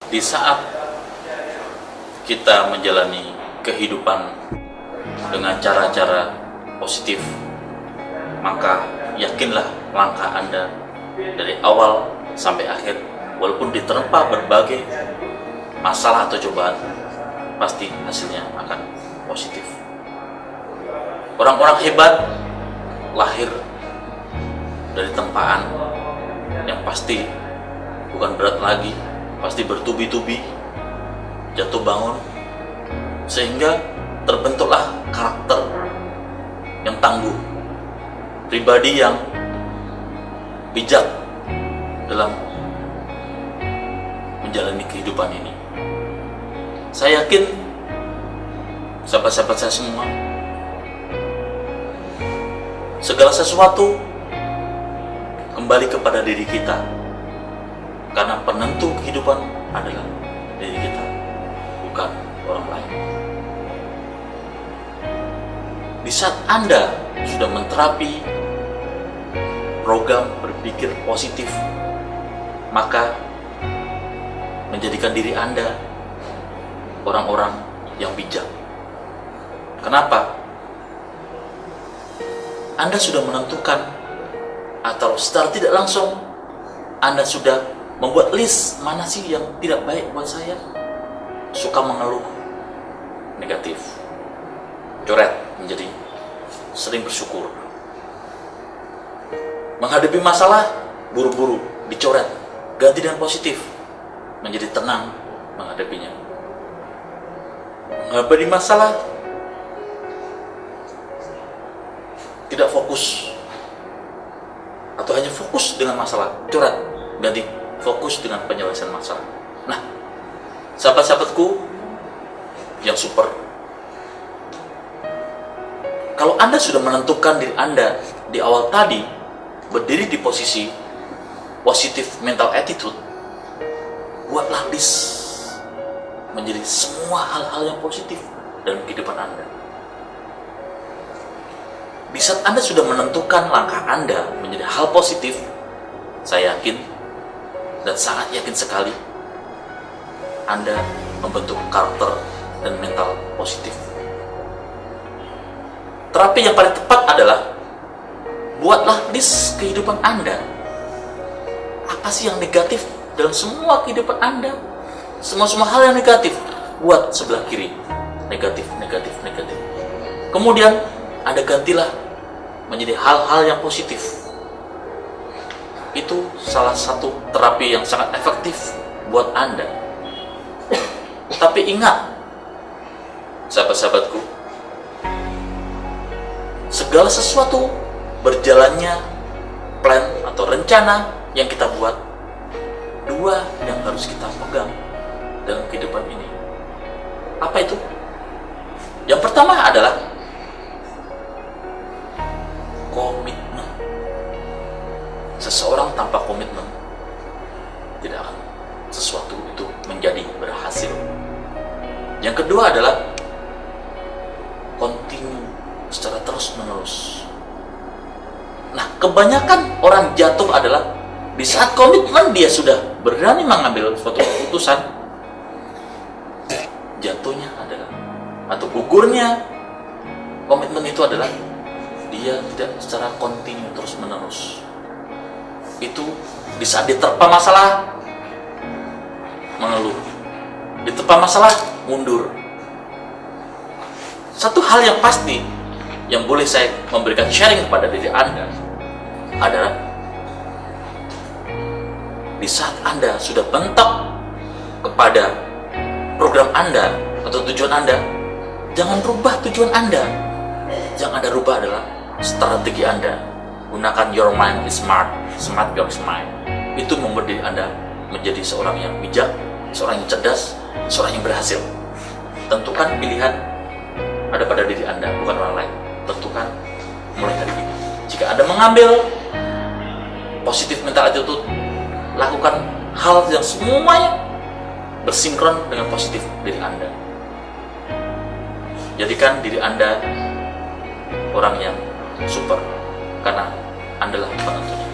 Di saat kita menjalani kehidupan dengan cara-cara positif, maka yakinlah langkah Anda dari awal sampai akhir, walaupun diterpa berbagai masalah atau cobaan, pasti hasilnya akan positif. Orang-orang hebat lahir dari tempaan yang pasti bukan berat lagi, pasti bertubi-tubi, jatuh bangun, sehingga terbentuklah karakter yang tangguh, pribadi yang bijak dalam menjalani kehidupan ini. Saya yakin sahabat-sahabat saya semua, segala sesuatu kembali kepada diri kita, karena penentu kehidupan adalah diri kita, bukan orang lain. Di saat Anda sudah menterapi program berpikir positif, maka menjadikan diri Anda orang-orang yang bijak. Kenapa? Anda sudah menentukan, atau secara tidak langsung Anda sudah membuat list mana sih yang tidak baik buat saya. Suka mengeluh, negatif, coret menjadi sering bersyukur. Menghadapi masalah, buru-buru dicoret, ganti dengan positif, menjadi tenang menghadapinya. Menghadapi masalah, tidak fokus, atau hanya fokus dengan masalah, coret, ganti fokus dengan penyelesaian masalah. Nah, sahabat-sahabatku yang super, kalau Anda sudah menentukan diri Anda di awal tadi berdiri di posisi positif mental attitude, buatlah list menjadi semua hal-hal yang positif dalam kehidupan Anda. Di saat Anda sudah menentukan langkah Anda menjadi hal positif, saya yakin dan sangat yakin sekali Anda membentuk karakter dan mental positif. Terapi yang paling tepat adalah buatlah list kehidupan Anda. Apa sih yang negatif dalam semua kehidupan Anda? Semua hal yang negatif, buat sebelah kiri. Negatif. Kemudian Anda gantilah menjadi hal-hal yang positif. Itu salah satu terapi yang sangat efektif buat Anda. Tapi ingat, sahabat-sahabatku, segala sesuatu berjalannya plan atau rencana yang kita buat, dua yang harus kita pegang dalam kehidupan ini. Apa itu? Yang pertama adalah komitmen. Seseorang tanpa komitmen tidak akan sesuatu itu menjadi berhasil. Yang kedua adalah continue secara terus-menerus. Nah, kebanyakan orang jatuh adalah di saat komitmen dia sudah berani mengambil suatu keputusan, jatuhnya adalah, atau gugurnya komitmen itu adalah dia tidak secara continue terus-menerus. Itu di saat diterpa masalah, mengeluh, diterpa masalah, mundur. Satu hal yang pasti yang boleh saya memberikan sharing kepada diri Anda adalah di saat Anda sudah bentak kepada program Anda atau tujuan Anda, jangan rubah tujuan Anda. Yang Anda rubah adalah strategi Anda. Gunakan your mind is smart your mind. Itu membuat diri Anda menjadi seorang yang bijak, seorang yang cerdas, seorang yang berhasil. Tentukan pilihan ada pada diri Anda, bukan orang lain. Tentukan mulai hari ini. Jika Anda mengambil positif mental attitude, lakukan hal yang semuanya bersinkron dengan positif diri Anda. Jadikan diri Anda orang yang super, karena Anda lah penentunya.